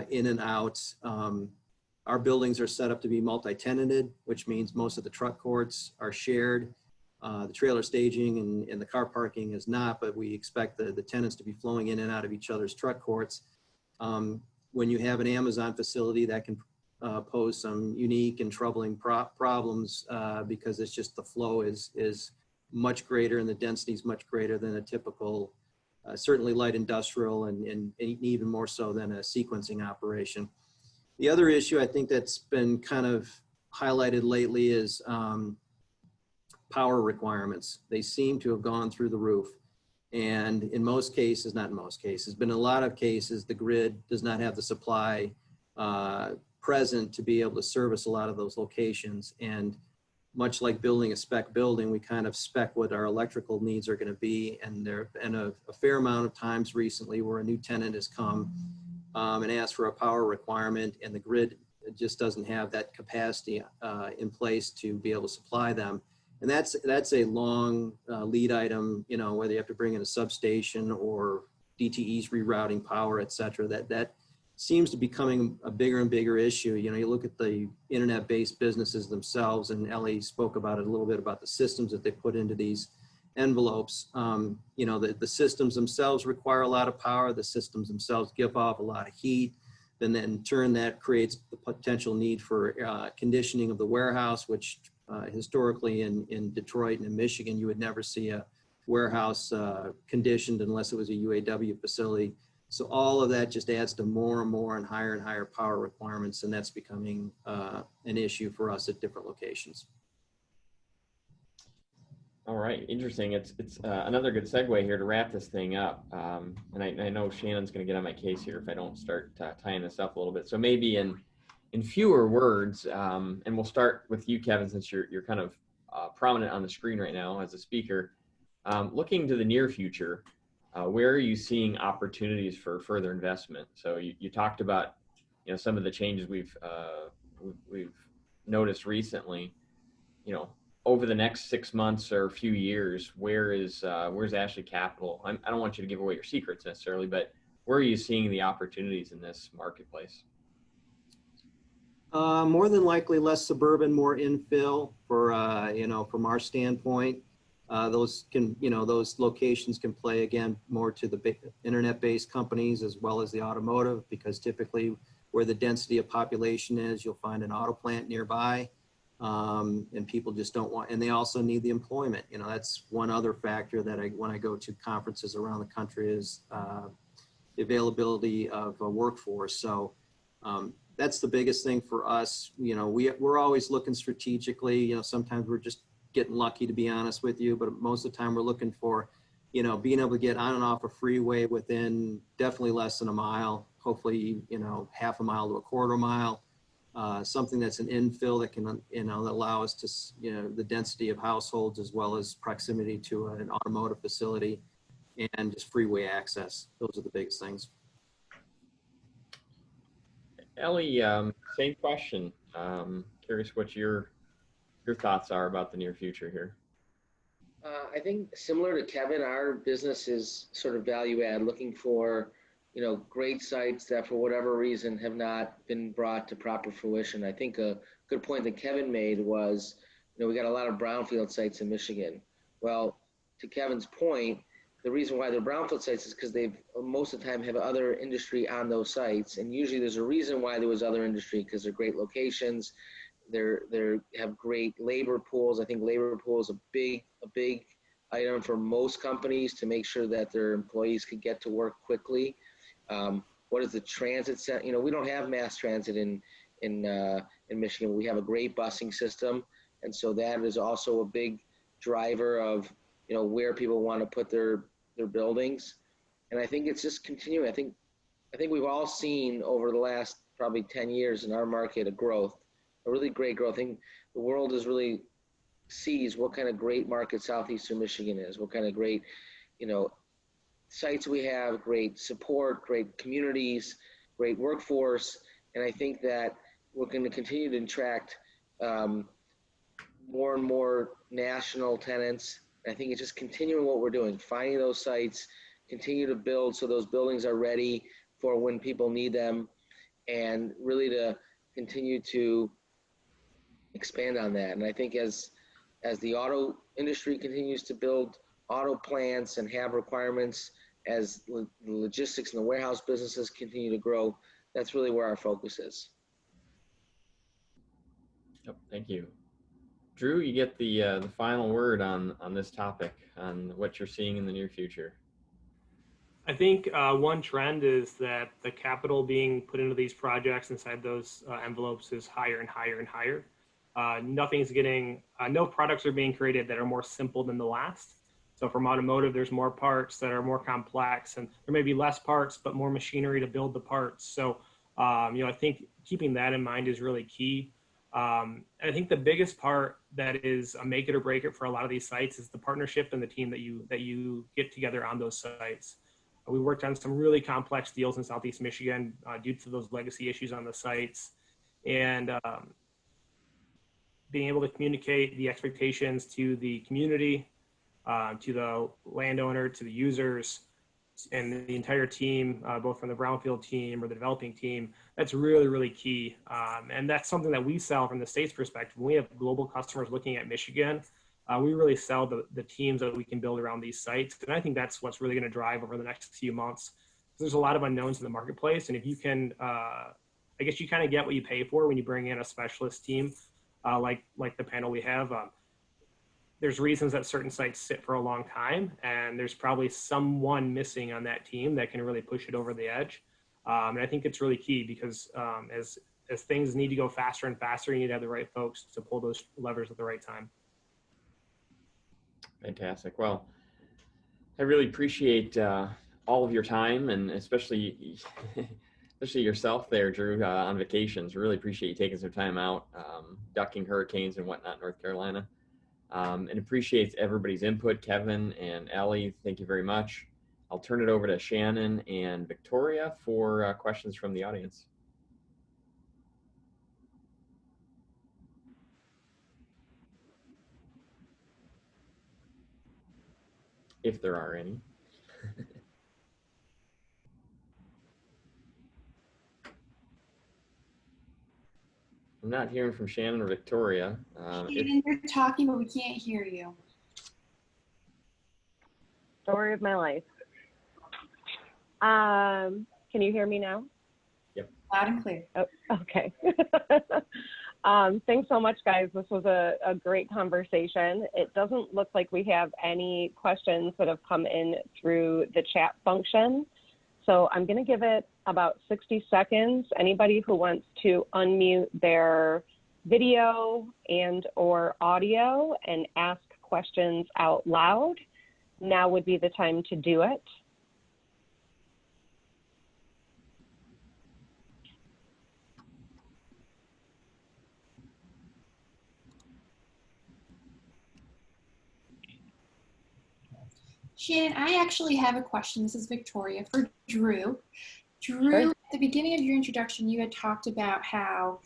in and out. Our buildings are set up to be multi-tenanted, which means most of the truck courts are shared. The trailer staging and the car parking is not, but we expect the tenants to be flowing in and out of each other's truck courts. When you have an Amazon facility, that can pose some unique and troubling problems because it's just the flow is much greater and the density is much greater than a typical, certainly light industrial and even more so than a sequencing operation. The other issue I think that's been kind of highlighted lately is power requirements. They seem to have gone through the roof. And in most cases, not in most cases, but in a lot of cases, the grid does not have the supply present to be able to service a lot of those locations. And much like building a spec building, we kind of spec what our electrical needs are going to be. And there have been a fair amount of times recently where a new tenant has come and asked for a power requirement, and the grid just doesn't have that capacity in place to be able to supply them. And that's a long lead item, you know, whether you have to bring in a substation or DTE's rerouting power, et cetera, that seems to be becoming a bigger and bigger issue. You know, you look at the internet-based businesses themselves, and Ellie spoke about it a little bit about the systems that they put into these envelopes. You know, the systems themselves require a lot of power. The systems themselves give off a lot of heat. Then in turn, that creates the potential need for conditioning of the warehouse, which historically in Detroit and in Michigan, you would never see a warehouse conditioned unless it was a UAW facility. So all of that just adds to more and more and higher power requirements, and that's becoming an issue for us at different locations. All right, interesting. It's another good segue here to wrap this thing up. And I know Shannon's going to get on my case here if I don't start tying this up a little bit. So maybe in fewer words, and we'll start with you, Kevin, since you're kind of prominent on the screen right now as a speaker. Looking to the near future, where are you seeing opportunities for further investment? So you talked about, you know, some of the changes we've noticed recently. You know, over the next 6 months or a few years, where's Ashley Capital? I don't want you to give away your secrets necessarily, but where are you seeing the opportunities in this marketplace? More than likely less suburban, more infill for, you know, from our standpoint. Those locations can play again more to the big internet-based companies as well as the automotive, because typically where the density of population is, you'll find an auto plant nearby. And people just don't want, and they also need the employment. You know, that's one other factor that when I go to conferences around the country is the availability of a workforce. So that's the biggest thing for us. You know, we're always looking strategically. You know, sometimes we're just getting lucky, to be honest with you, but most of the time we're looking for, you know, being able to get on and off a freeway within definitely less than a mile, hopefully, you know, half a mile to a quarter mile. Something that's an infill that can, you know, allow us to, you know, the density of households as well as proximity to an automotive facility and just freeway access. Those are the biggest things. Ellie, same question. Curious what your thoughts are about the near future here. I think similar to Kevin, our business is sort of value add, looking for, you know, great sites that for whatever reason have not been brought to proper fruition. I think a good point that Kevin made was, you know, we got a lot of brownfield sites in Michigan. Well, to Kevin's point, the reason why they're brownfield sites is because they've most of the time have other industry on those sites. And usually there's a reason why there was other industry, because they're great locations. They have great labor pools. I think labor pool is a big item for most companies to make sure that their employees could get to work quickly. What is the transit set? You know, we don't have mass transit in Michigan. We have a great busing system, and so that is also a big driver of, you know, where people want to put their buildings. And I think it's just continuing. I think we've all seen over the last probably 10 years in our market a really great growth. I think the world is really sees what kind of great market southeastern Michigan is, what kind of great, you know, sites we have, great support, great communities, great workforce. And I think that we're going to continue to attract more and more national tenants. I think it's just continuing what we're doing, finding those sites, continue to build so those buildings are ready for when people need them, and really to continue to expand on that. And I think as the auto industry continues to build auto plants and have requirements, as the logistics and the warehouse businesses continue to grow, that's really where our focus is. Yep, thank you. Drew, you get the final word on this topic, on what you're seeing in the near future. I think one trend is that the capital being put into these projects inside those envelopes is higher and higher and higher. No products are being created that are more simple than the last. So from automotive, there's more parts that are more complex, and there may be less parts, but more machinery to build the parts. So, I think keeping that in mind is really key. I think the biggest part that is a make it or break it for a lot of these sites is the partnership and the team that you get together on those sites. We worked on some really complex deals in Southeast Michigan due to those legacy issues on the sites, and being able to communicate the expectations to the community, to the landowner, to the users, and the entire team, both from the brownfield team or the developing team. That's really, really key. And that's something that we sell from the state's perspective. When we have global customers looking at Michigan, we really sell the teams that we can build around these sites. And I think that's what's really going to drive over the next few months. There's a lot of unknowns in the marketplace. And if you can, I guess you kind of get what you pay for when you bring in a specialist team, like the panel we have. There's reasons that certain sites sit for a long time, and there's probably someone missing on that team that can really push it over the edge. And I think it's really key because as things need to go faster and faster, you need to have the right folks to pull those levers at the right time. Fantastic. Well, I really appreciate all of your time, and especially yourself there, Drew, on vacations. Really appreciate you taking some time out, ducking hurricanes and whatnot in North Carolina. And appreciates everybody's input. Kevin and Allie, thank you very much. I'll turn it over to Shannon and Victoria for questions from the audience. If there are any. I'm not hearing from Shannon or Victoria. Shannon, you're talking, but we can't hear you. Story of my life. Can you hear me now? Yep. Loud and clear. Oh, okay. Thanks so much, guys. This was a great conversation. It doesn't look like we have any questions that have come in through the chat function. So I'm going to give it about 60 seconds. Anybody who wants to unmute their video and or audio and ask questions out loud, now would be the time to do it. Shannon, I actually have a question. This is Victoria for Drew. Drew, Sure. at the beginning of your introduction, you had talked about how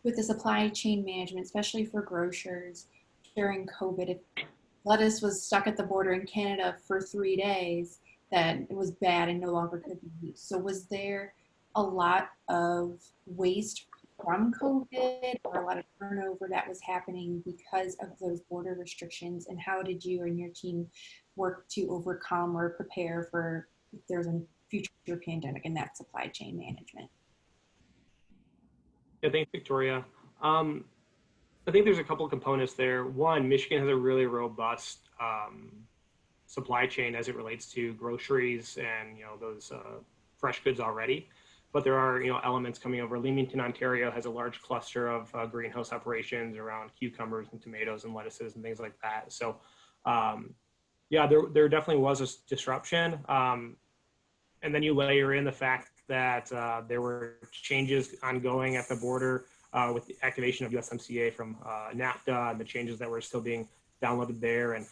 with the supply chain management, especially for grocers during COVID, if lettuce was stuck at the border in Canada for 3 days, that it was bad and no longer could be used. So was there a lot of waste from COVID or a lot of turnover that was happening because of those border restrictions? And how did you and your team work to overcome or prepare for if there's a future pandemic in that supply chain management? Yeah, thanks, Victoria. I think there's a couple of components there. One, Michigan has a really robust supply chain as it relates to groceries and those fresh goods already. But there are elements coming over. Leamington, Ontario has a large cluster of greenhouse operations around cucumbers and tomatoes and lettuces and things like that. So yeah, there definitely was a disruption. And then you layer in the fact that there were changes ongoing at the border with the activation of USMCA from NAFTA and the changes that were still being downloaded there, and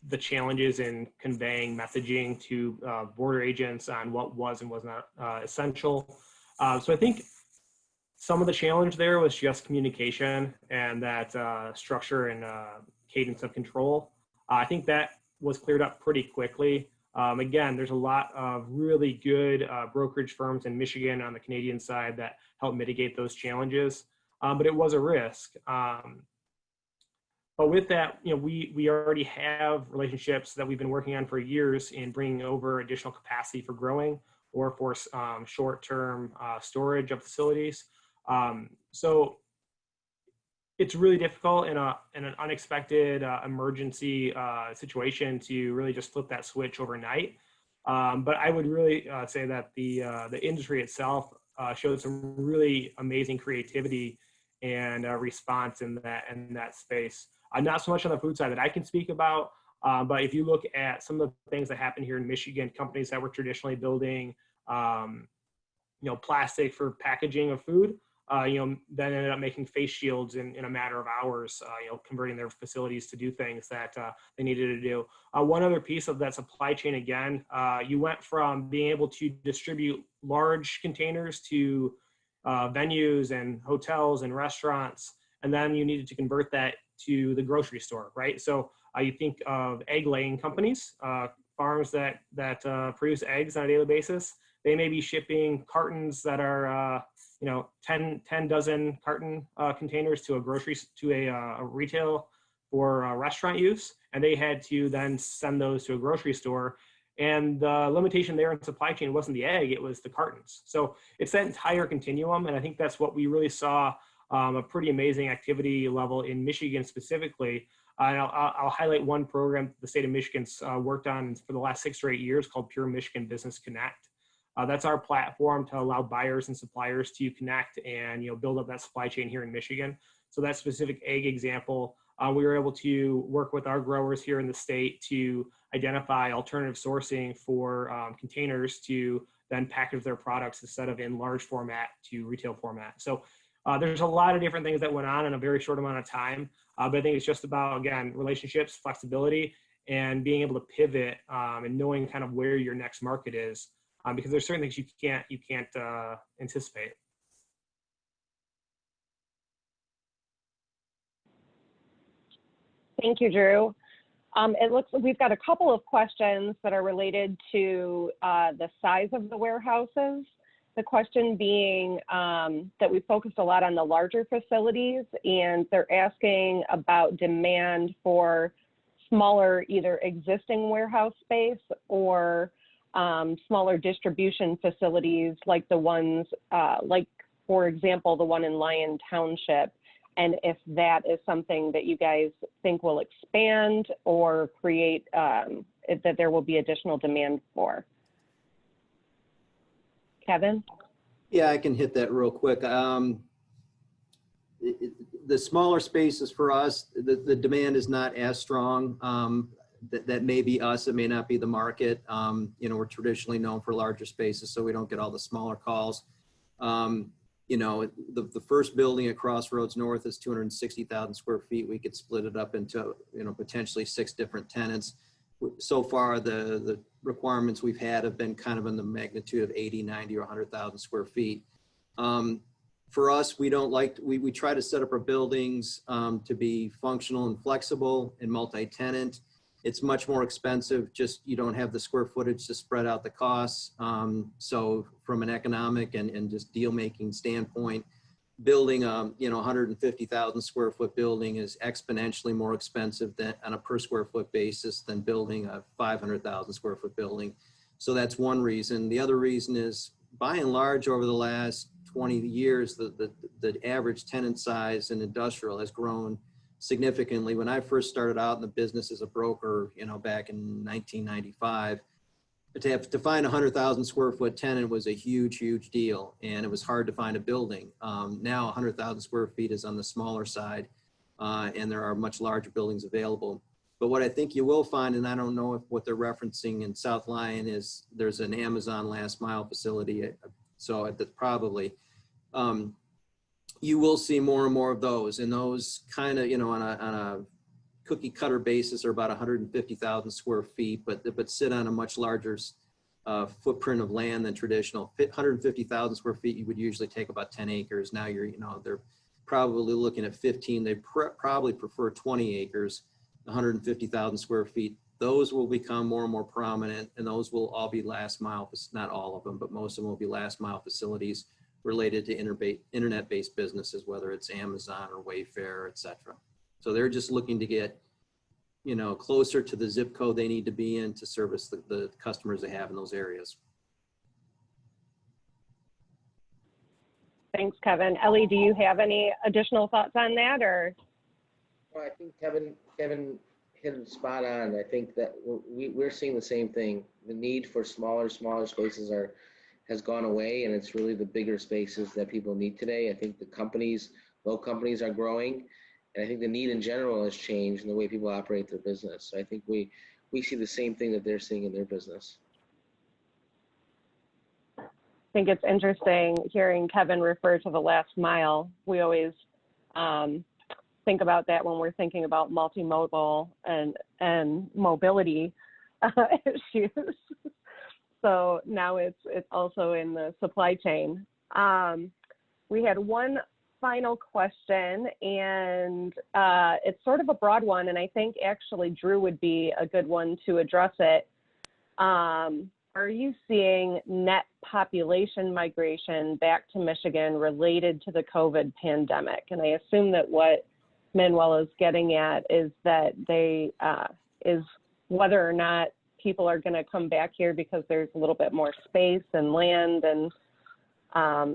the challenges in conveying messaging to border agents on what was and was not essential. So I think some of the challenge there was just communication and that structure and cadence of control. I think that was cleared up pretty quickly. Again, there's a lot of really good brokerage firms in Michigan on the Canadian side that help mitigate those challenges, but it was a risk. But with that, we already have relationships that we've been working on for years in bringing over additional capacity for growing or for short-term storage of facilities. So it's really difficult in an unexpected emergency situation to really just flip that switch overnight. But I would really say that the industry itself showed some really amazing creativity and response in that space. Not so much on the food side that I can speak about, but if you look at some of the things that happen here in Michigan, companies that were traditionally building, plastic for packaging of food, then ended up making face shields in a matter of hours, converting their facilities to do things that they needed to do. One other piece of that supply chain, again, you went from being able to distribute large containers to venues and hotels and restaurants, and then you needed to convert that to the grocery store, right? So you think of egg laying companies, farms that produce eggs on a daily basis. They may be shipping cartons that are 10 dozen carton containers to a retail for restaurant use, and they had to then send those to a grocery store. And the limitation there in supply chain wasn't the egg, it was the cartons. So it's that entire continuum, and I think that's what we really saw, a pretty amazing activity level in Michigan specifically. And I'll highlight one program the state of Michigan's worked on for the last 6 or 8 years called Pure Michigan Business Connect. That's our platform to allow buyers and suppliers to connect and build up that supply chain here in Michigan. So that specific egg example, we were able to work with our growers here in the state to identify alternative sourcing for containers to then package their products instead of in large format to retail format. So there's a lot of different things that went on in a very short amount of time, but I think it's just about, again, relationships, flexibility, and being able to pivot and knowing kind of where your next market is. Because there's certain things you can't anticipate. Thank you, Drew. It looks like we've got a couple of questions that are related to the size of the warehouses. The question being that we focused a lot on the larger facilities, and they're asking about demand for smaller, either existing warehouse space or smaller distribution facilities like the ones, like for example, the one in Lyon Township, and if that is something that you guys think will expand or create, that there will be additional demand for. Kevin? Yeah, I can hit that real quick. The smaller spaces for us, the demand is not as strong. That may be us, it may not be the market. We're traditionally known for larger spaces, so we don't get all the smaller calls. The first building at Crossroads North is 260,000 square feet. We could split it up into, potentially 6 different tenants. So far, the requirements we've had have been kind of in the magnitude of 80, 90, or 100,000 square feet. For us, we try to set up our buildings to be functional and flexible and multi-tenant. It's much more expensive, just you don't have the square footage to spread out the costs. So from an economic and just deal making standpoint, building a 150,000 square foot building is exponentially more expensive than on a per square foot basis than building a 500,000 square foot building. So that's one reason. The other reason is, by and large, over the last 20 years, the average tenant size in industrial has grown significantly. When I first started out in the business as a broker, back in 1995, to find a 100,000 square foot tenant was a huge, huge deal. And it was hard to find a building. Now 100,000 square feet is on the smaller side, and there are much larger buildings available. But what I think you will find, and I don't know if what they're referencing in South Lyon is there's an Amazon last mile facility. So that's probably, you will see more and more of those, and those kind of, on a cookie cutter basis are about 150,000 square feet, but sit on a much larger footprint of land than traditional. 150,000 square feet, you would usually take about 10 acres. Now they're probably looking at 15. They probably prefer 20 acres, 150,000 square feet. Those will become more and more prominent, and those will all be last mile, not all of them, but most of them will be last mile facilities related to internet-based businesses, whether it's Amazon or Wayfair, et cetera. So they're just looking to get, closer to the zip code they need to be in to service the customers they have in those areas. Thanks, Kevin. Ellie, do you have any additional thoughts on that, or? Well, I think Kevin hit it spot on. I think that we're seeing the same thing. The need for smaller spaces has gone away, and it's really the bigger spaces that people need today. I think local companies are growing, and I think the need in general has changed in the way people operate their business. So I think we see the same thing that they're seeing in their business. I think it's interesting hearing Kevin refer to the last mile. We always think about that when we're thinking about multimodal and mobility issues. So now it's also in the supply chain. We had one final question, and it's sort of a broad one, and I think actually Drew would be a good one to address it. Are you seeing net population migration back to Michigan related to the COVID pandemic? And I assume that what Manuel is getting at is that is whether or not people are going to come back here because there's a little bit more space and land, and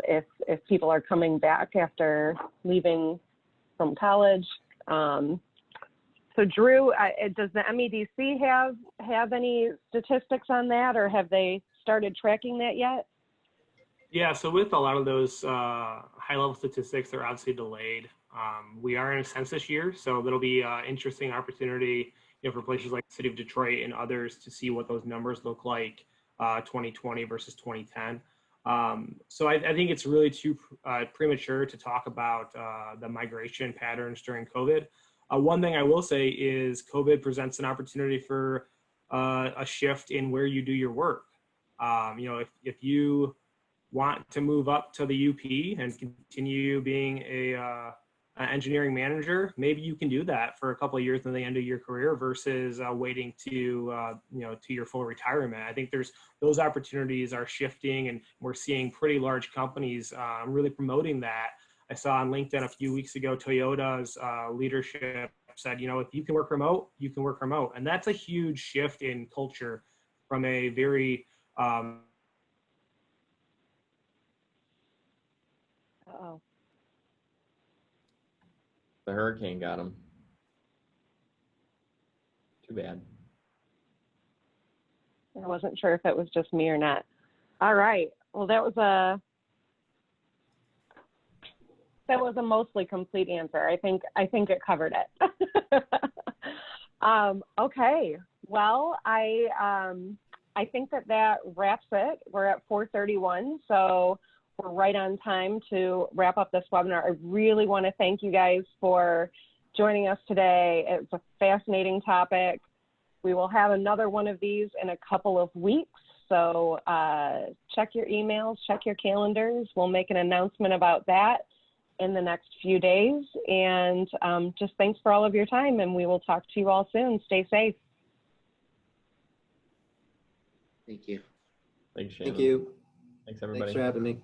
if people are coming back after leaving from college. So Drew, does the MEDC have any statistics on that, or have they started tracking that yet? Yeah, so with a lot of those high-level statistics, they're obviously delayed. We are in a census year, so that'll be an interesting opportunity, for places like the city of Detroit and others to see what those numbers look like 2020 versus 2010. So I think it's really too premature to talk about the migration patterns during COVID. One thing I will say is COVID presents an opportunity for a shift in where you do your work. If you want to move up to the UP and continue being an engineering manager, maybe you can do that for a couple of years at the end of your career versus waiting to your full retirement. I think those opportunities are shifting, and we're seeing pretty large companies really promoting that. I saw on LinkedIn a few weeks ago, Toyota's leadership said, if you can work remote, you can work remote. And that's a huge shift in culture from a very The hurricane got him. Too bad. I wasn't sure if it was just me or not. All right. Well, that was a mostly complete answer. I think it covered it. Okay. Well, I think that wraps it. We're at 4:31, so we're right on time to wrap up this webinar. I really want to thank you guys for joining us today. It's a fascinating topic. We will have another one of these in a couple of weeks. So check your emails, check your calendars. We'll make an announcement about that in the next few days. And just thanks for all of your time, and we will talk to you all soon. Stay safe. Thank you. Thanks, Shannon. Thank you. Thanks, everybody. Thanks for having me.